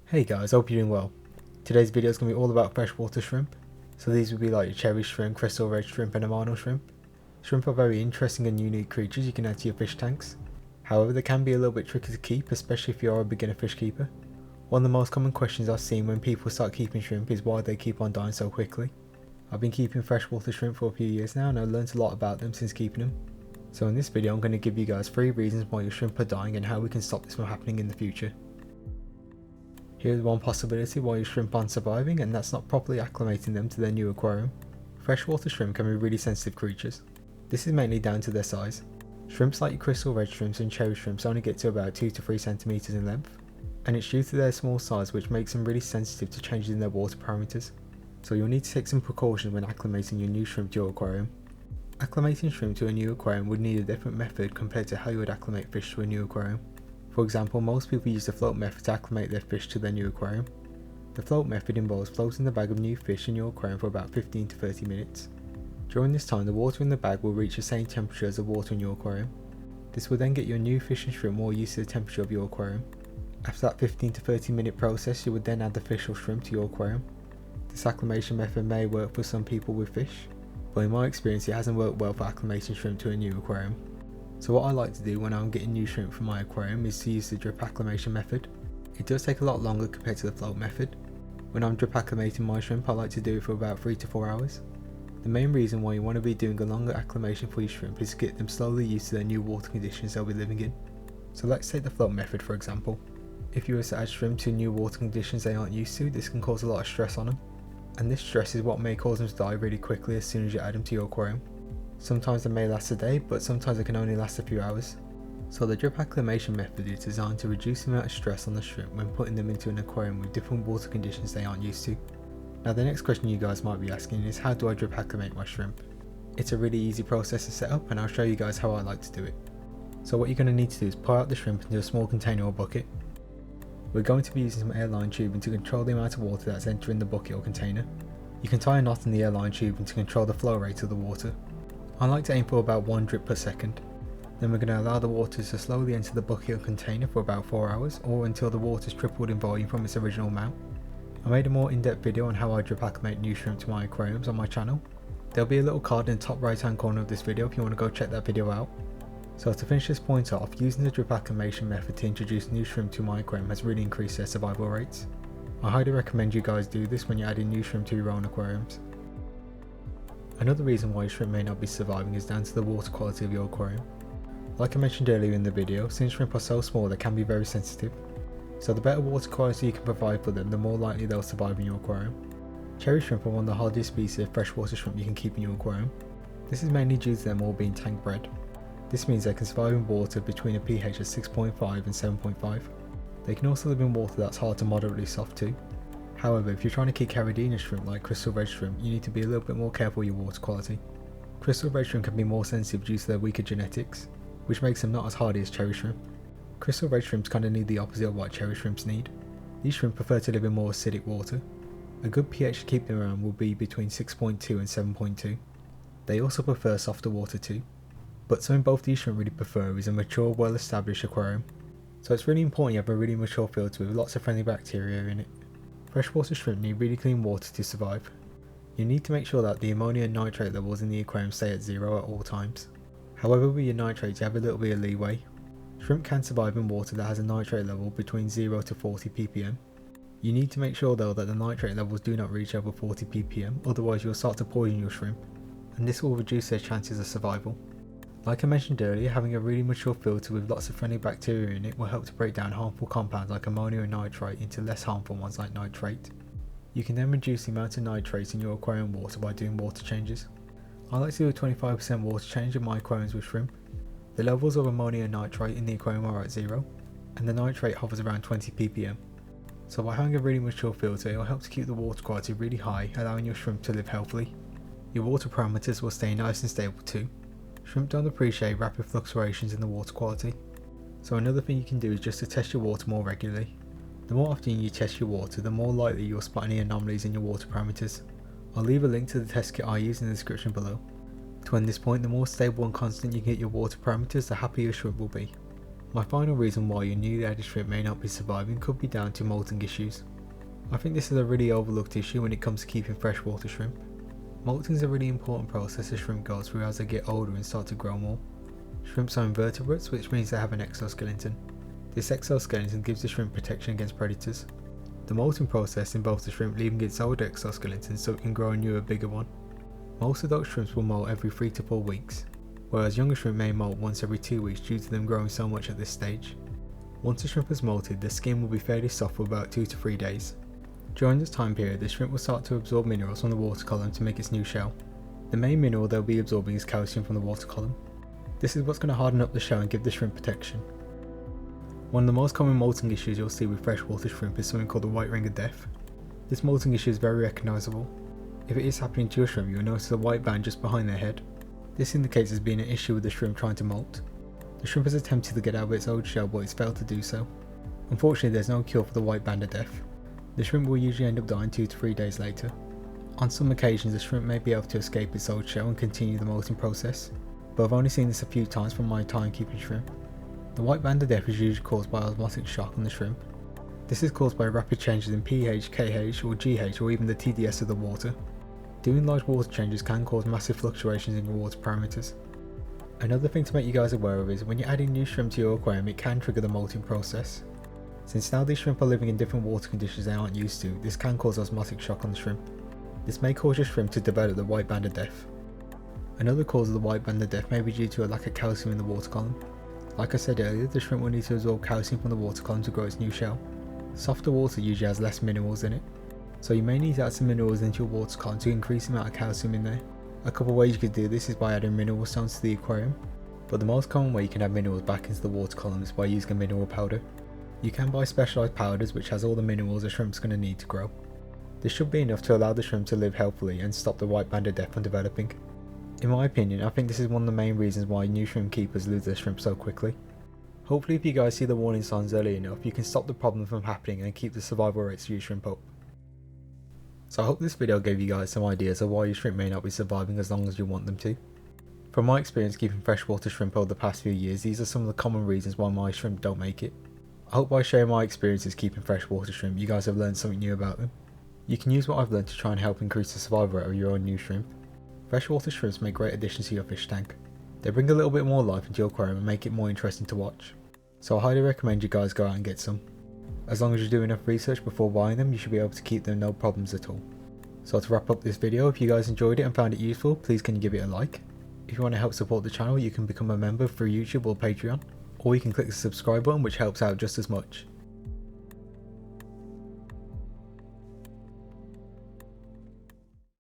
Hey guys, hope you're doing well. Today's video is going to be all about freshwater shrimp. So these would be like your cherry shrimp, crystal red shrimp and Amano shrimp. Shrimp are very interesting and unique creatures you can add to your fish tanks. However, they can be a little bit tricky to keep, especially if you are a beginner fish keeper. One of the most common questions I've seen when people start keeping shrimp is why they keep on dying so quickly. I've been keeping freshwater shrimp for a few years now and I've learned a lot about them since keeping them. So in this video I'm going to give you guys 3 reasons why your shrimp are dying and how we can stop this from happening in the future. Here's one possibility why your shrimp aren't surviving, and that's not properly acclimating them to their new aquarium. Freshwater shrimp can be really sensitive creatures. This is mainly down to their size. Shrimps like your crystal red shrimps and cherry shrimps only get to about 2 to 3 centimeters in length, and it's due to their small size which makes them really sensitive to changes in their water parameters. So you'll need to take some precautions when acclimating your new shrimp to your aquarium. Acclimating shrimp to a new aquarium would need a different method compared to how you would acclimate fish to a new aquarium. For example, most people use the float method to acclimate their fish to their new aquarium. The float method involves floating the bag of new fish in your aquarium for about 15 to 30 minutes. During this time, the water in the bag will reach the same temperature as the water in your aquarium. This will then get your new fish and shrimp more used to the temperature of your aquarium. After that 15 to 30 minute process, you would then add the fish or shrimp to your aquarium. This acclimation method may work for some people with fish, but in my experience it hasn't worked well for acclimating shrimp to a new aquarium. So what I like to do when I'm getting new shrimp from my aquarium is to use the drip acclimation method. It does take a lot longer compared to the float method. When I'm drip acclimating my shrimp, I like to do it for about 3 to 4 hours. The main reason why you want to be doing a longer acclimation for your shrimp is to get them slowly used to their new water conditions they'll be living in. So let's take the float method for example. If you were to add shrimp to new water conditions they aren't used to, this can cause a lot of stress on them. And this stress is what may cause them to die really quickly as soon as you add them to your aquarium. Sometimes they may last a day, but sometimes they can only last a few hours. So the drip acclimation method is designed to reduce the amount of stress on the shrimp when putting them into an aquarium with different water conditions they aren't used to. Now the next question you guys might be asking is, how do I drip acclimate my shrimp? It's a really easy process to set up and I'll show you guys how I like to do it. So what you're going to need to do is pour out the shrimp into a small container or bucket. We're going to be using some airline tubing to control the amount of water that's entering the bucket or container. You can tie a knot in the airline tubing to control the flow rate of the water. I like to aim for about 1 drip per second. Then we're going to allow the water to slowly enter the bucket or container for about 4 hours, or until the water is tripled in volume from its original amount. I made a more in-depth video on how I drip acclimate new shrimp to my aquariums on my channel. There'll be a little card in the top right hand corner of this video if you want to go check that video out. So to finish this point off, using the drip acclimation method to introduce new shrimp to my aquarium has really increased their survival rates. I highly recommend you guys do this when you're adding new shrimp to your own aquariums. Another reason why your shrimp may not be surviving is down to the water quality of your aquarium. Like I mentioned earlier in the video, since shrimp are so small they can be very sensitive. So the better water quality you can provide for them, the more likely they'll survive in your aquarium. Cherry shrimp are one of the hardest species of freshwater shrimp you can keep in your aquarium. This is mainly due to them all being tank bred. This means they can survive in water between a pH of 6.5 and 7.5. They can also live in water that's hard to moderately soft to. However, if you're trying to keep Caridina shrimp like crystal red shrimp, you need to be a little bit more careful with your water quality. Crystal red shrimp can be more sensitive due to their weaker genetics, which makes them not as hardy as cherry shrimp. Crystal red shrimps kind of need the opposite of what cherry shrimps need. These shrimp prefer to live in more acidic water. A good pH to keep them around will be between 6.2 and 7.2. They also prefer softer water too. But something both these shrimp really prefer is a mature, well-established aquarium. So it's really important you have a really mature filter with lots of friendly bacteria in it. Freshwater shrimp need really clean water to survive. You need to make sure that the ammonia and nitrate levels in the aquarium stay at 0 at all times. However, with your nitrates you have a little bit of leeway. Shrimp can survive in water that has a nitrate level between 0 to 40 ppm. You need to make sure though that the nitrate levels do not reach over 40 ppm, otherwise you'll start to poison your shrimp, and this will reduce their chances of survival. Like I mentioned earlier, having a really mature filter with lots of friendly bacteria in it will help to break down harmful compounds like ammonia and nitrate into less harmful ones like nitrate. You can then reduce the amount of nitrates in your aquarium water by doing water changes. I like to do a 25% water change in my aquariums with shrimp. The levels of ammonia and nitrate in the aquarium are at 0, and the nitrate hovers around 20 ppm. So by having a really mature filter, it will help to keep the water quality really high, allowing your shrimp to live healthily. Your water parameters will stay nice and stable too. Shrimp don't appreciate rapid fluctuations in the water quality. So another thing you can do is just to test your water more regularly. The more often you test your water, the more likely you'll spot any anomalies in your water parameters. I'll leave a link to the test kit I use in the description below. To end this point, the more stable and constant you can get your water parameters, the happier your shrimp will be. My final reason why your newly added shrimp may not be surviving could be down to moulting issues. I think this is a really overlooked issue when it comes to keeping freshwater shrimp. Moulting is a really important process a shrimp goes through as they get older and start to grow more. Shrimps are invertebrates, which means they have an exoskeleton. This exoskeleton gives the shrimp protection against predators. The moulting process involves the shrimp leaving its old exoskeleton so it can grow a newer, bigger one. Most adult shrimps will molt every 3 to 4 weeks, whereas younger shrimp may molt once every 2 weeks due to them growing so much at this stage. Once the shrimp has molted, the skin will be fairly soft for about 2 to 3 days. During this time period, the shrimp will start to absorb minerals from the water column to make its new shell. The main mineral they'll be absorbing is calcium from the water column. This is what's going to harden up the shell and give the shrimp protection. One of the most common molting issues you'll see with freshwater shrimp is something called the white ring of death. This molting issue is very recognisable. If it is happening to your shrimp, you will notice a white band just behind their head. This indicates there's been an issue with the shrimp trying to molt. The shrimp has attempted to get out of its old shell, but it's failed to do so. Unfortunately, there's no cure for the white band of death. The shrimp will usually end up dying 2 to 3 days later. On some occasions, the shrimp may be able to escape its old shell and continue the molting process, but I've only seen this a few times from my time keeping shrimp. The white band of death is usually caused by osmotic shock on the shrimp. This is caused by rapid changes in pH, KH or GH or even the TDS of the water. Doing large water changes can cause massive fluctuations in your water parameters. Another thing to make you guys aware of is when you're adding new shrimp to your aquarium, it can trigger the molting process. Since now these shrimp are living in different water conditions they aren't used to, this can cause osmotic shock on the shrimp. This may cause your shrimp to develop the white band of death. Another cause of the white band of death may be due to a lack of calcium in the water column. Like I said earlier, the shrimp will need to absorb calcium from the water column to grow its new shell. Softer water usually has less minerals in it, so you may need to add some minerals into your water column to increase the amount of calcium in there. A couple of ways you could do this is by adding mineral stones to the aquarium, but the most common way you can add minerals back into the water column is by using a mineral powder. You can buy specialised powders which has all the minerals a shrimp's going to need to grow. This should be enough to allow the shrimp to live healthily and stop the white band of death from developing. In my opinion, I think this is one of the main reasons why new shrimp keepers lose their shrimp so quickly. Hopefully if you guys see the warning signs early enough, you can stop the problem from happening and keep the survival rates of your shrimp up. So I hope this video gave you guys some ideas of why your shrimp may not be surviving as long as you want them to. From my experience keeping freshwater shrimp over the past few years, these are some of the common reasons why my shrimp don't make it. I hope by sharing my experiences keeping freshwater shrimp, you guys have learned something new about them. You can use what I've learned to try and help increase the survival rate of your own new shrimp. Freshwater shrimps make great additions to your fish tank. They bring a little bit more life into your aquarium and make it more interesting to watch. So I highly recommend you guys go out and get some. As long as you do enough research before buying them, you should be able to keep them no problems at all. So to wrap up this video, if you guys enjoyed it and found it useful, please can you give it a like. If you want to help support the channel, you can become a member through YouTube or Patreon, or you can click the subscribe button which helps out just as much.